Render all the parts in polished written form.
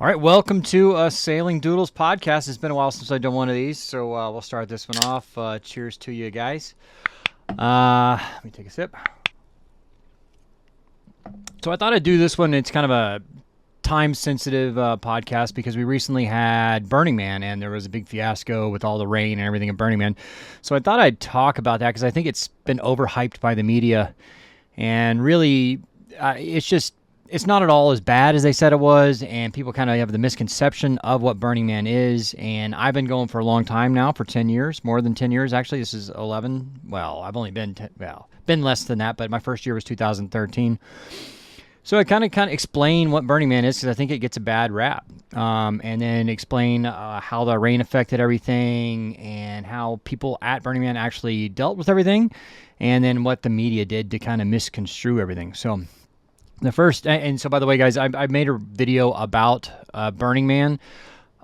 All right, welcome to Sailing Doodles podcast. It's been a while since I've done one of these, so we'll start this one off. Cheers to you guys. Let me take a sip. So I thought I'd do this one. It's kind of a time-sensitive podcast because we recently had Burningman, and there was a big fiasco with all the rain and everything at Burningman. So I thought I'd talk about that because I think it's been overhyped by the media, and really, it's not at all as bad as they said it was, and people kind of have the misconception of what Burning Man is. And I've been going for a long time now, for 10 years, more than 10 years actually. This is 11. Well, I've only been been less than that, but my first year was 2013. So I kind of explain what Burning Man is because I think it gets a bad rap, and then explain how the rain affected everything and how people at Burning Man actually dealt with everything, and then what the media did to kind of misconstrue everything. So the first, and so by the way, guys, I made a video about Burning Man.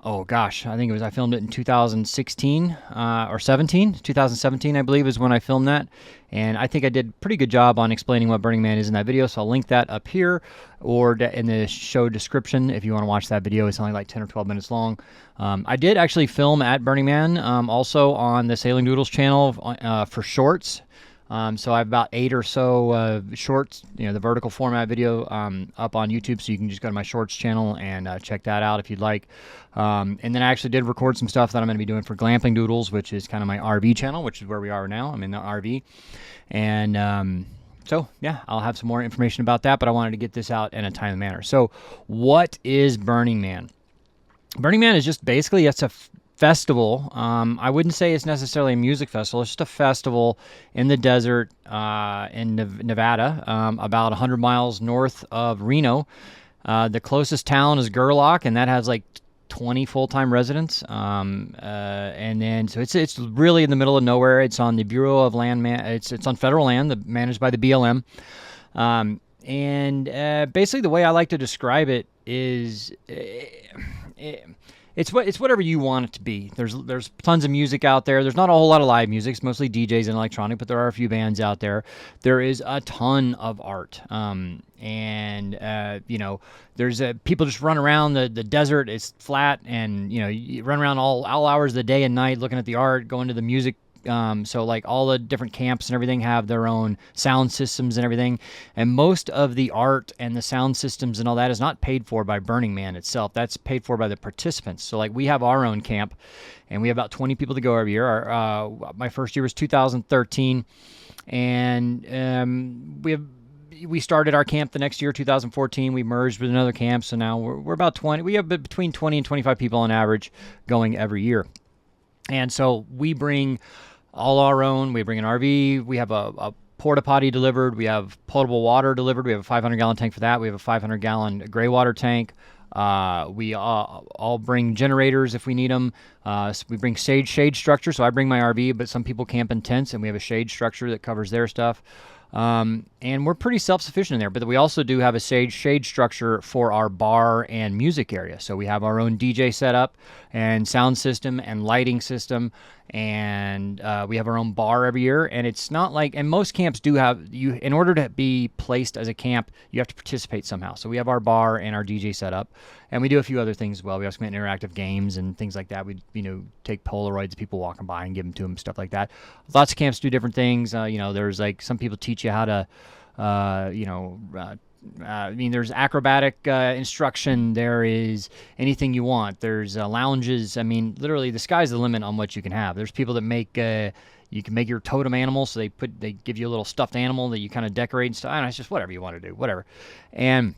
Oh gosh, I think I filmed it in 2016 or 17. 2017, I believe, is when I filmed that. And I think I did a pretty good job on explaining what Burning Man is in that video. So I'll link that up here or in the show description if you want to watch that video. It's only like 10 or 12 minutes long. I did actually film at Burning Man also on the Sailing Doodles channel for shorts. So I have about 8 or so shorts, the vertical format video up on YouTube, so you can just go to my shorts channel and check that out if you'd like. And then I actually did record some stuff that I'm going to be doing for Glamping Doodles, which is kind of my RV channel, which is where we are now. I'm in the RV. And so, yeah, I'll have some more information about that, but I wanted to get this out in a timely manner. So what is Burning Man? Burning Man is just basically, it's a festival. I wouldn't say it's necessarily a music festival. It's just a festival in the desert in Nevada, about 100 miles north of Reno. The closest town is Gerlach, and that has like 20 full-time residents. And then so it's really in the middle of nowhere. It's on the Bureau of Land. It's on federal land, managed by the BLM. And basically, the way I like to describe it is. It's whatever you want it to be. There's tons of music out there. There's not a whole lot of live music. It's mostly DJs and electronic, but there are a few bands out there. There is a ton of art. There's people just run around the desert. It's flat, and you run around all hours of the day and night looking at the art, going to the music. So like all the different camps and everything have their own sound systems and everything. And most of the art and the sound systems and all that is not paid for by Burning Man itself. That's paid for by the participants. So like we have our own camp, and we have about 20 people to go every year. My first year was 2013, and we started our camp the next year, 2014. We merged with another camp, so now we're about 20. We have between 20 and 25 people on average going every year. And so we bring all our own. We bring an RV. We have a porta potty delivered. We have potable water delivered. We have a 500-gallon tank for that. We have a 500-gallon gray water tank. We all bring generators if we need them. So we bring shade structure. So I bring my RV, but some people camp in tents, and we have a shade structure that covers their stuff. And we're pretty self-sufficient in there, but we also do have a shade structure for our bar and music area. So we have our own DJ setup and sound system and lighting system, and we have our own bar every year. And it's not like, and most camps do have, in order to be placed as a camp, you have to participate somehow. So we have our bar and our DJ setup, and we do a few other things as well. We also make interactive games and things like that. We, take Polaroids of people walking by and give them to them, stuff like that. Lots of camps do different things. There's like some people teach you how to, there's acrobatic instruction. There is anything you want. There's lounges. Literally, the sky's the limit on what you can have. There's people that make you can make your totem animal. So they give you a little stuffed animal that you kind of decorate and stuff. I don't know, it's just whatever you want to do, whatever. And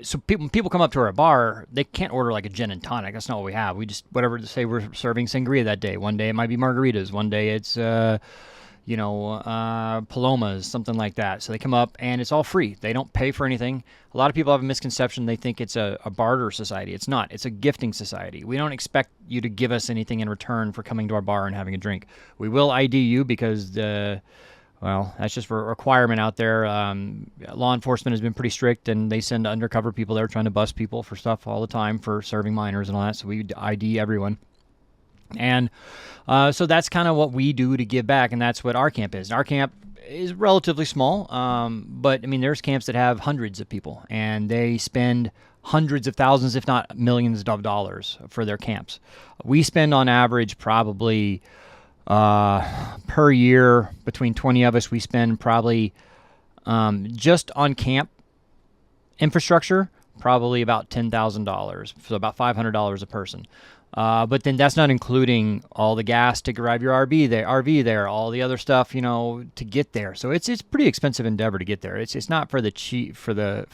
so people come up to our bar, they can't order like a gin and tonic. That's not what we have. We just, whatever, to say we're serving sangria that day. One day it might be margaritas. One day it's, palomas, something like that. So they come up, and it's all free. They don't pay for anything. A lot of people have a misconception. They think it's a barter society. It's not. It's a gifting society. We don't expect you to give us anything in return for coming to our bar and having a drink. We will ID you because that's just for a requirement out there. Law enforcement has been pretty strict, and they send undercover people there trying to bust people for stuff all the time for serving minors and all that. So we ID everyone. And so that's kind of what we do to give back, and that's what our camp is. Our camp is relatively small, but there's camps that have hundreds of people, and they spend hundreds of thousands, if not millions of dollars for their camps. We spend on average probably per year, between 20 of us, we spend probably just on camp infrastructure, probably about $10,000, so about $500 a person. But then that's not including all the gas to drive your RV there, all the other stuff, to get there. So it's pretty expensive endeavor to get there. It's not for the cheap for the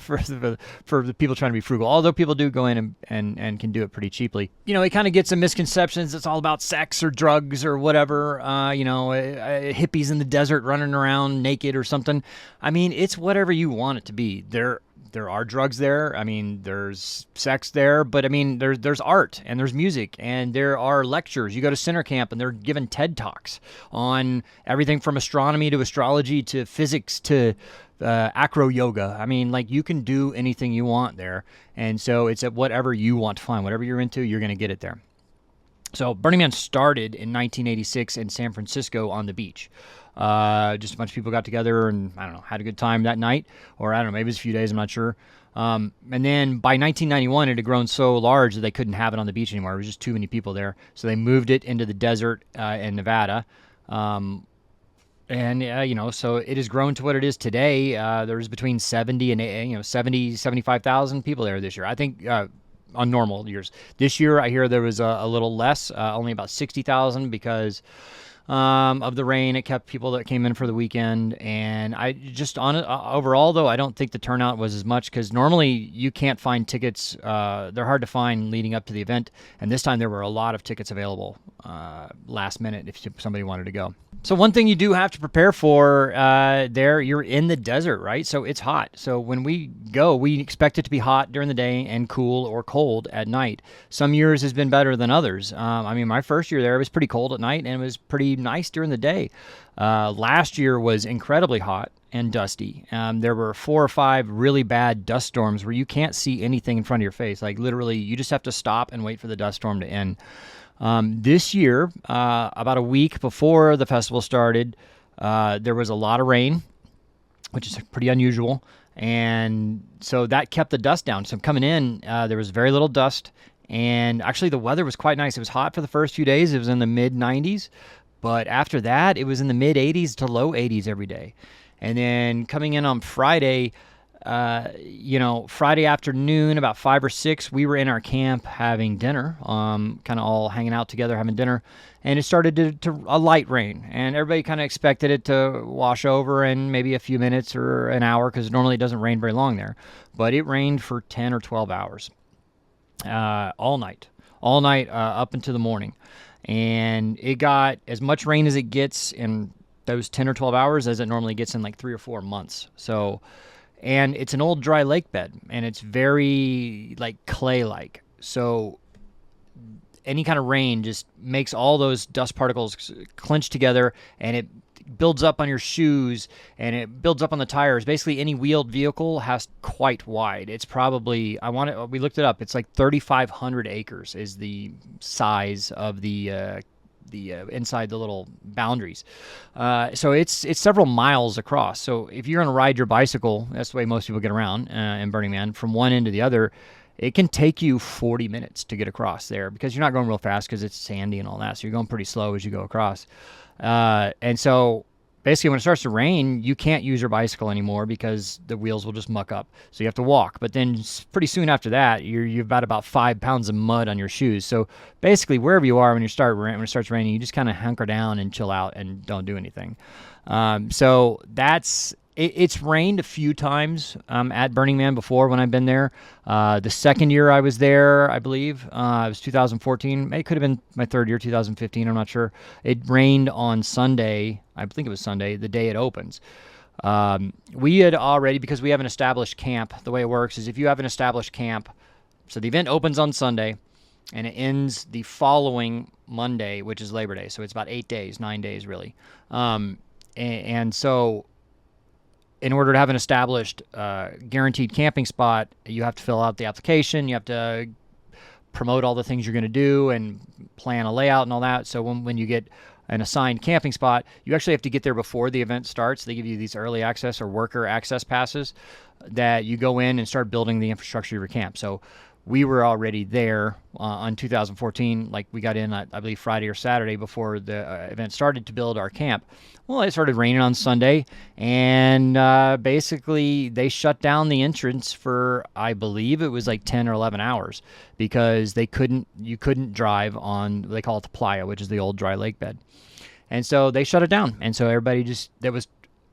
people trying to be frugal. Although people do go in and can do it pretty cheaply. It kind of gets some misconceptions. It's all about sex or drugs or whatever. Hippies in the desert running around naked or something. I mean, it's whatever you want it to be. There are drugs there. I mean, there's sex there, but I mean, there's art and there's music and there are lectures. You go to center camp and they're given TED Talks on everything from astronomy to astrology to physics to acro yoga. I mean, like, you can do anything you want there. And so it's at whatever you want to find. Whatever you're into, you're going to get it there. So Burning Man started in 1986 in San Francisco on the beach. Just a bunch of people got together and, I don't know, had a good time that night. Or, I don't know, maybe it was a few days, I'm not sure. And then by 1991, it had grown so large that they couldn't have it on the beach anymore. There was just too many people there. So they moved it into the desert in Nevada. So it has grown to what it is today. There's between 70 and 75,000 people there this year. I think on normal years. This year, I hear there was a little less, only about 60,000 because of the rain. It kept people that came in for the weekend. And I just overall, though, I don't think the turnout was as much because normally you can't find tickets. They're hard to find leading up to the event. And this time there were a lot of tickets available last minute if somebody wanted to go. So one thing you do have to prepare for you're in the desert, right? So it's hot. So when we go, we expect it to be hot during the day and cool or cold at night. Some years has been better than others. My first year there, it was pretty cold at night and it was pretty nice during the day. Last year was incredibly hot and dusty. There were 4 or 5 really bad dust storms where you can't see anything in front of your face. Like, literally, you just have to stop and wait for the dust storm to end. This year, about a week before the festival started, there was a lot of rain, which is pretty unusual. And so that kept the dust down. So coming in, there was very little dust. And actually, the weather was quite nice. It was hot for the first few days. It was in the mid-90s. But after that, it was in the mid-80s to low 80s every day. And then coming in on Friday, Friday afternoon, about 5 or 6, we were in our camp having dinner, kind of all hanging out together having dinner, and it started to a light rain, and everybody kind of expected it to wash over in maybe a few minutes or an hour because normally it doesn't rain very long there, but it rained for 10 or 12 hours, all night up into the morning, and it got as much rain as it gets in those 10 or 12 hours as it normally gets in like 3 or 4 months. So. And it's an old dry lake bed, and it's very like clay-like. So any kind of rain just makes all those dust particles clench together, and it builds up on your shoes, and it builds up on the tires. Basically, any wheeled vehicle has quite wide. It's probably, we looked it up, it's like 3,500 acres is the size of the inside the little boundaries. So it's several miles across. So if you're going to ride your bicycle, that's the way most people get around in Burning Man, from one end to the other, it can take you 40 minutes to get across there because you're not going real fast because it's sandy and all that. So you're going pretty slow as you go across. And so basically when it starts to rain, you can't use your bicycle anymore because the wheels will just muck up. So you have to walk. But then pretty soon after that, you've got about 5 pounds of mud on your shoes. So basically wherever you are when it starts raining, you just kind of hunker down and chill out and don't do anything. So it's rained a few times at Burning Man before when I've been there. The second year I was there, I believe, it was 2014. It could have been my third year, 2015. I'm not sure. It rained on Sunday. I think it was Sunday, the day it opens. We had already, because we have an established camp, the way it works is if you have an established camp, so the event opens on Sunday, and it ends the following Monday, which is Labor Day. So it's about 9 days really. And so in order to have an established guaranteed camping spot, you have to fill out the application. You have to promote all the things you're going to do and plan a layout and all that. So when you get an assigned camping spot, you actually have to get there before the event starts. They give you these early access or worker access passes that you go in and start building the infrastructure of your camp. So we were already there on 2014. Like we got in, I believe, Friday or Saturday before the event started to build our camp. Well, it started raining on Sunday, and basically they shut down the entrance for, I believe it was like 10 or 11 hours because you couldn't drive on, they call it the playa, which is the old dry lake bed. And so they shut it down. And so everybody that was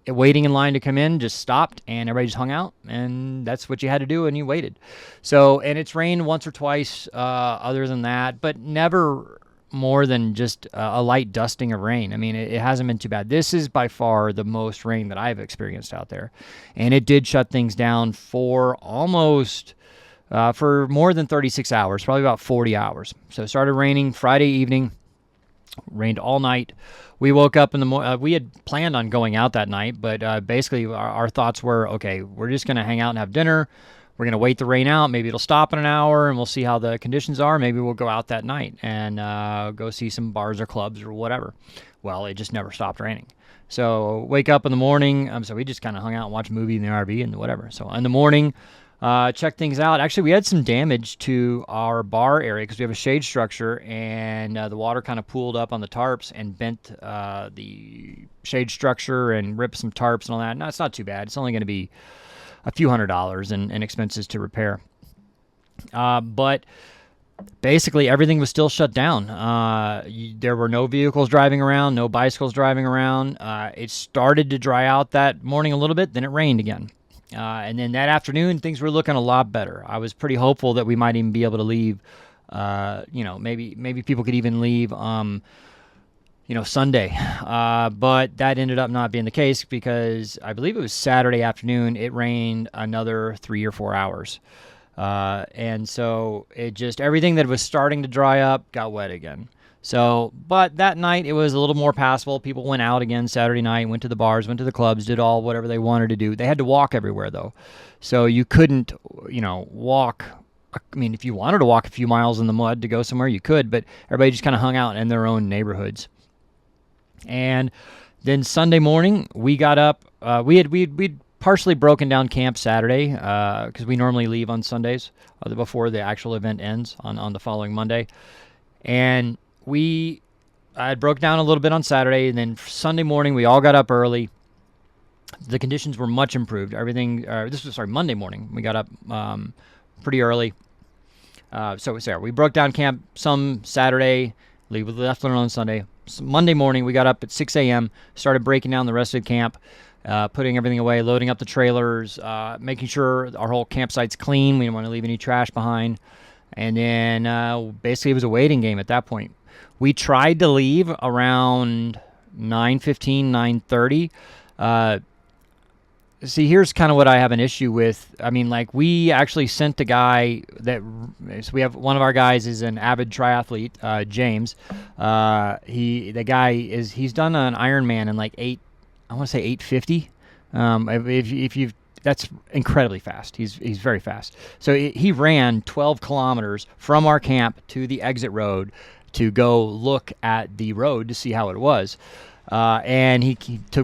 waiting in line to come in just stopped, and everybody just hung out, and that's what you had to do, and you waited. So, and it's rained once or twice other than that, but never more than just a light dusting of rain. I mean, it hasn't been too bad. This is by far the most rain that I've experienced out there, and it did shut things down for almost for more than 36 hours, probably about 40 hours. So it started raining Friday evening, rained all night. We woke up in the morning. We had planned on going out that night, but basically our thoughts were, okay, we're just going to hang out and have dinner. We're going to wait the rain out. Maybe it'll stop in an hour, and we'll see how the conditions are. Maybe we'll go out that night and go see some bars or clubs or whatever. Well, it just never stopped raining. So wake up in the morning. So we just kind of hung out and watched a movie in the RV and whatever. So in the morning, check things out. Actually, we had some damage to our bar area because we have a shade structure, and the water kind of pooled up on the tarps and bent the shade structure and ripped some tarps and all that. No, it's not too bad. It's only going to be a few $100s in expenses to repair. But basically, everything was still shut down. There were no vehicles driving around, no bicycles driving around. It started to dry out that morning a little bit, then it rained again. And then that afternoon, things were looking a lot better. I was pretty hopeful that we might even be able to leave. Maybe people could even leave, Sunday. But that ended up not being the case because I believe it was Saturday afternoon. It rained another 3 or 4 hours. And so everything that was starting to dry up got wet again. So, but that night it was a little more passable. People went out again Saturday night, went to the bars, went to the clubs, did whatever they wanted to do. They had to walk everywhere though. So you couldn't, walk. I mean, if you wanted to walk a few miles in the mud to go somewhere, you could, but everybody just kind of hung out in their own neighborhoods. And then Sunday morning we got up, we'd partially broken down camp Saturday, because we normally leave on Sundays before the actual event ends on the following Monday. And I had broke down a little bit on Saturday, and then Sunday morning we all got up early. The conditions were much improved. Monday morning we got up pretty early. We broke down camp some Saturday, left on Sunday. So Monday morning we got up at 6 a.m., started breaking down the rest of the camp, putting everything away, loading up the trailers, making sure our whole campsite's clean. We didn't want to leave any trash behind. And then basically it was a waiting game at that point. We tried to leave around 9:15, 9:30. See, here's kind of what I have an issue with. I mean, like, we actually sent a guy so we have one of our guys is an avid triathlete, James. He's done an Ironman in like 850. That's incredibly fast. He's very fast. So he ran 12 kilometers from our camp to the exit road to go look at the road to see how it was. And he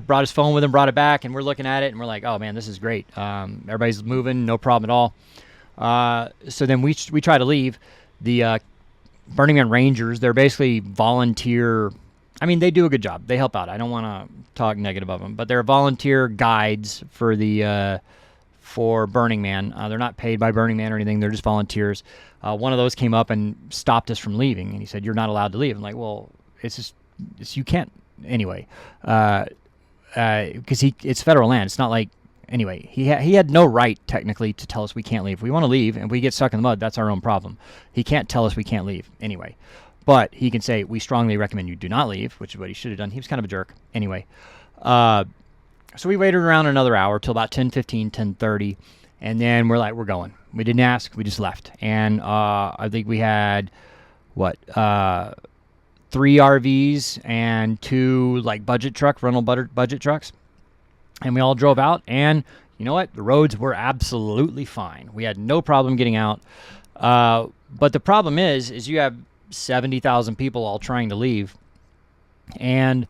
brought his phone with him, brought it back, and we're looking at it, and we're like, oh, man, this is great. Everybody's moving, no problem at all. So then we try to leave. The Burningman Rangers, they're basically volunteer. I mean, they do a good job. They help out. I don't want to talk negative of them, but they're volunteer guides for Burning Man. They're not paid by Burning Man or anything. They're just volunteers. One of those came up and stopped us from leaving, and he said, "You're not allowed to leave." I'm like, "Well, you can't anyway," because it's federal land. It's not like anyway. He had no right technically to tell us we can't leave. If we want to leave and we get stuck in the mud, that's our own problem. He can't tell us we can't leave anyway. But he can say, we strongly recommend you do not leave, which is what he should have done. He was kind of a jerk. Anyway, so we waited around another hour till about 10:15, 10:30, and then we're like, we're going. We didn't ask. We just left. And I think we had, 3 RVs and 2 rental budget trucks. And we all drove out, and you know what? The roads were absolutely fine. We had no problem getting out. But the problem is you have 70,000 people all trying to leave. And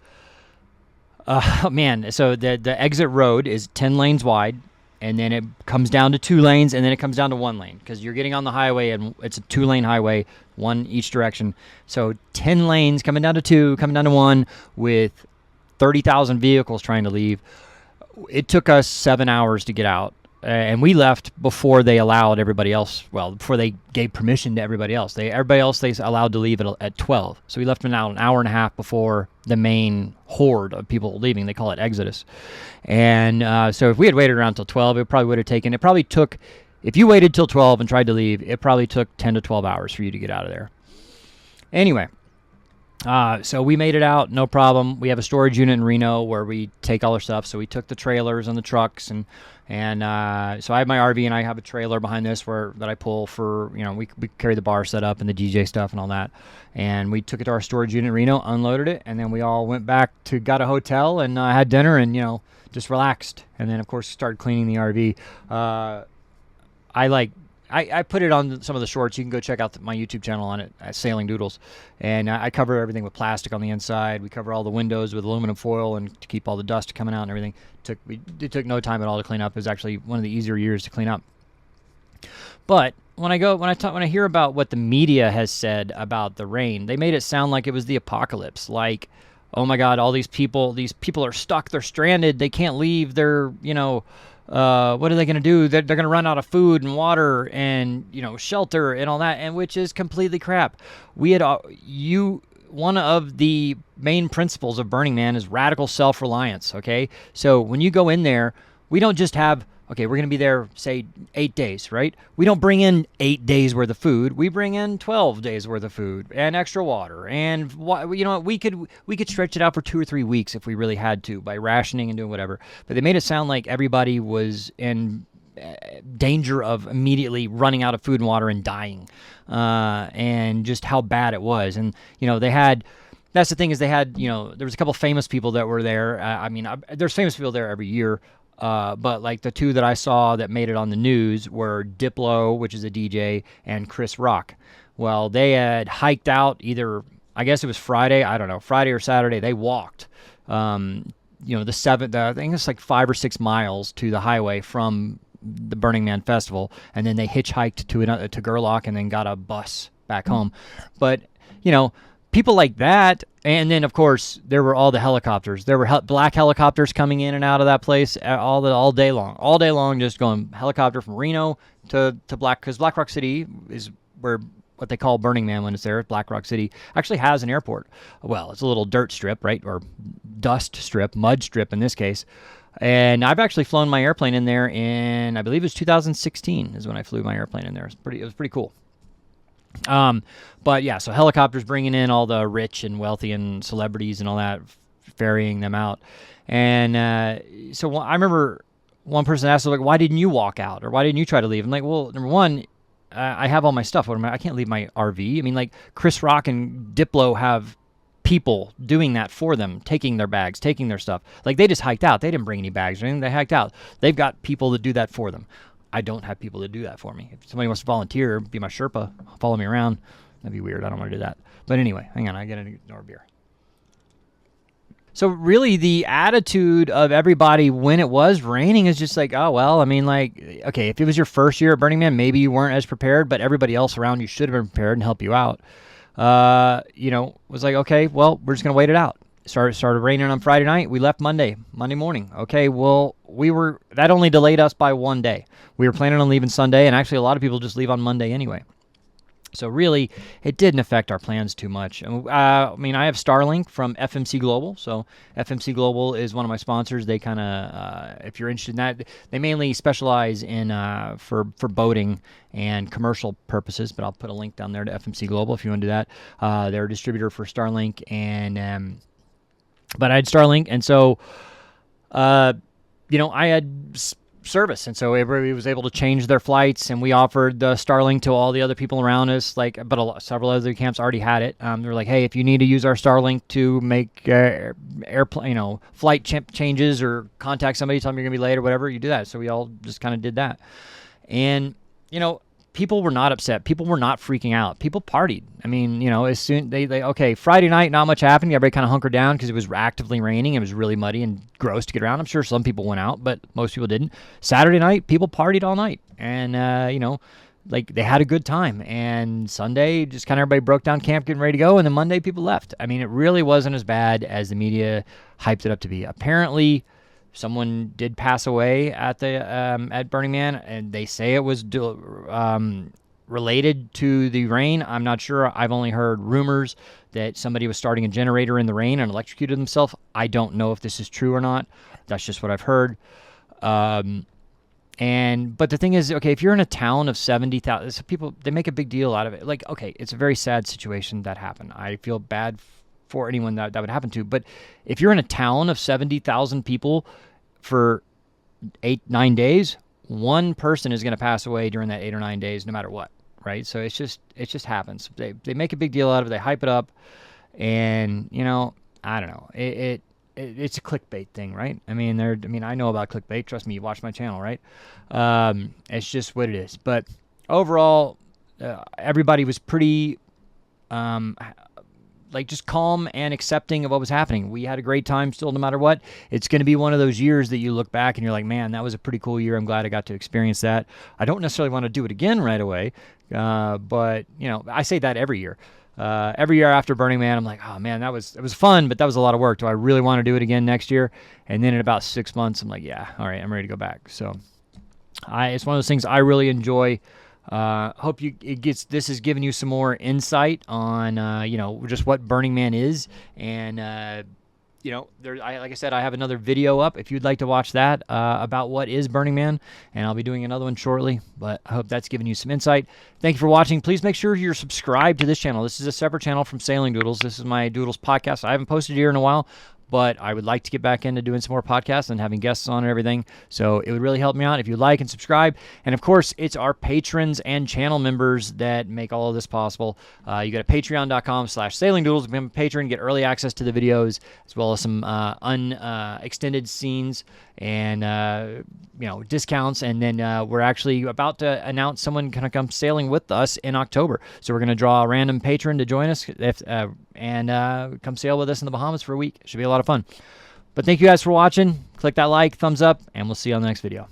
man, so the exit road is 10 lanes wide, and then it comes down to 2 lanes, and then it comes down to 1 lane because you're getting on the highway, and it's a 2-lane highway, 1 each direction. So 10 lanes coming down to 2, coming down to 1, with 30,000 vehicles trying to leave. It took us 7 hours to get out. And we left before they allowed everybody else. Well, before they gave permission to everybody else. Everybody else they allowed to leave at 12. So we left an hour and a half before the main horde of people leaving. They call it exodus. And so if we had waited around till 12, it probably would have taken. It probably took. If you waited till 12 and tried to leave, it probably took 10 to 12 hours for you to get out of there. Anyway. So we made it out, no problem. We have a storage unit in Reno where we take all our stuff. So we took the trailers and the trucks, and so I have my RV and I have a trailer behind this that I pull for, we carry the bar set up and the DJ stuff and all that. And we took it to our storage unit in Reno, unloaded it, and then we all went back got a hotel and had dinner and, just relaxed. And then, of course, started cleaning the RV. I put it on some of the shorts. You can go check out my YouTube channel on it, Sailing Doodles. And I cover everything with plastic on the inside. We cover all the windows with aluminum foil and to keep all the dust coming out and everything. It took no time at all to clean up. It was actually one of the easier years to clean up. But when I hear about what the media has said about the rain, they made it sound like it was the apocalypse. Like, oh my God, all these people are stuck. They're stranded. They can't leave. They're, what are they going to do? They're going to run out of food and water and, shelter and all that, and which is completely crap. One of the main principles of Burning Man is radical self-reliance, okay? So when you go in there, we don't just have, okay, we're going to be there, say, 8 days, right? We don't bring in 8 days worth of food. We bring in 12 days worth of food and extra water. And, we could stretch it out for 2 or 3 weeks if we really had to by rationing and doing whatever. But they made it sound like everybody was in danger of immediately running out of food and water and dying, and just how bad it was. And, that's the thing is there was a couple famous people that were there. There's famous people there every year. But like the 2 that I saw that made it on the news were Diplo, which is a DJ, and Chris Rock. Well, they had hiked out either, I guess it was Friday or Saturday. They walked, I think it's like 5 or 6 miles to the highway from the Burning Man festival, and then they hitchhiked to Gerlach and then got a bus back home. But people like that, and then of course there were all the helicopters. There were black helicopters coming in and out of that place all day long, just going helicopter from Reno to because Black Rock City is where what they call Burning Man when it's there. Black Rock City actually has an airport. Well, it's a little dirt strip, right, or dust strip, mud strip in this case. And I've actually flown my airplane in there I believe it was 2016 is when I flew my airplane in there. It was pretty cool. But yeah, so helicopters bringing in all the rich and wealthy and celebrities and all that, ferrying them out. And so I remember one person asked, like, why didn't you walk out, or why didn't you try to leave? I'm like, well, number one, I have all my stuff. I can't leave my RV. I mean, like Chris Rock and Diplo have people doing that for them, taking their bags, taking their stuff. Like they just hiked out. They didn't bring any bags or anything. They hiked out. They've got people that do that for them. I don't have people to do that for me. If somebody wants to volunteer, be my Sherpa, follow me around, that'd be weird. I don't want to do that. But anyway, hang on. I got to ignore beer. So really the attitude of everybody when it was raining is just like, oh, well, I mean, like, okay, if it was your first year at Burning Man, maybe you weren't as prepared, but everybody else around you should have been prepared and help you out. Was like, okay, well, we're just going to wait it out. Started raining on Friday night. We left Monday morning. Okay, well, that only delayed us by 1 day. We were planning on leaving Sunday, and actually a lot of people just leave on Monday anyway. So really, it didn't affect our plans too much. I have Starlink from FMC Global. So FMC Global is one of my sponsors. They kind of, if you're interested in that, they mainly specialize in for boating and commercial purposes. But I'll put a link down there to FMC Global if you want to do that. They're a distributor for Starlink, and but I had Starlink, and so I had service, and so everybody was able to change their flights, and we offered the Starlink to all the other people around us. Several other camps already had it. They were like, hey, if you need to use our Starlink to make airplane, flight changes or contact somebody, tell them you're gonna be late or whatever, you do that. So we all just kind of did that, and people were not upset. People were not freaking out. People partied. I mean, you know, as soon okay, Friday night, not much happened. Everybody kind of hunkered down because it was actively raining. It was really muddy and gross to get around. I'm sure some people went out, but most people didn't. Saturday night, people partied all night, and you know, like they had a good time. And Sunday, just kind of everybody broke down camp, getting ready to go. And then Monday, people left. I mean, it really wasn't as bad as the media hyped it up to be. Apparently, someone did pass away at the at Burning Man, and they say it was related to the rain. I'm not sure. I've only heard rumors that somebody was starting a generator in the rain and electrocuted themselves. I don't know if this is true or not. That's just what I've heard. But the thing is, okay, if you're in a town of 70,000 people, they make a big deal out of it. Like, okay, it's a very sad situation that happened. I feel bad for anyone that would happen to. But if you're in a town of 70,000 people for 8-9 days, one person is going to pass away during that 8 or 9 days, no matter what, right? So it just happens. They make a big deal out of it. They hype it up, and you know, I don't know. It's a clickbait thing, right? I mean, I know about clickbait. Trust me, you watch my channel, right? It's just what it is. But overall, everybody was pretty like just calm and accepting of what was happening. We had a great time still, no matter what. It's going to be one of those years that you look back and you're like, man, that was a pretty cool year. I'm glad I got to experience that. I don't necessarily want to do it again right away, but you know, I say that every year. Every year after Burning Man, I'm like, oh man, it was fun, but that was a lot of work. Do I really want to do it again next year? And then in about 6 months, I'm like, yeah, all right, I'm ready to go back. So it's one of those things I really enjoy. Hope this has given you some more insight on, you know, just what Burning Man is. And, you know, like I said, I have another video up if you'd like to watch that, about what is Burning Man, and I'll be doing another one shortly, but I hope that's given you some insight. Thank you for watching. Please make sure you're subscribed to this channel. This is a separate channel from Sailing Doodles. This is my Doodles podcast. I haven't posted here in a while, but I would like to get back into doing some more podcasts and having guests on and everything. So it would really help me out if you like and subscribe. And of course, it's our patrons and channel members that make all of this possible. You go to patreon.com/sailingdoodles, become a patron, get early access to the videos, as well as some extended scenes and you know, discounts. And then we're actually about to announce someone going to come sailing with us in October. So we're going to draw a random patron to join us and come sail with us in the Bahamas for a week. It should be a lot of fun. But thank you guys for watching. Click that like, thumbs up, and we'll see you on the next video.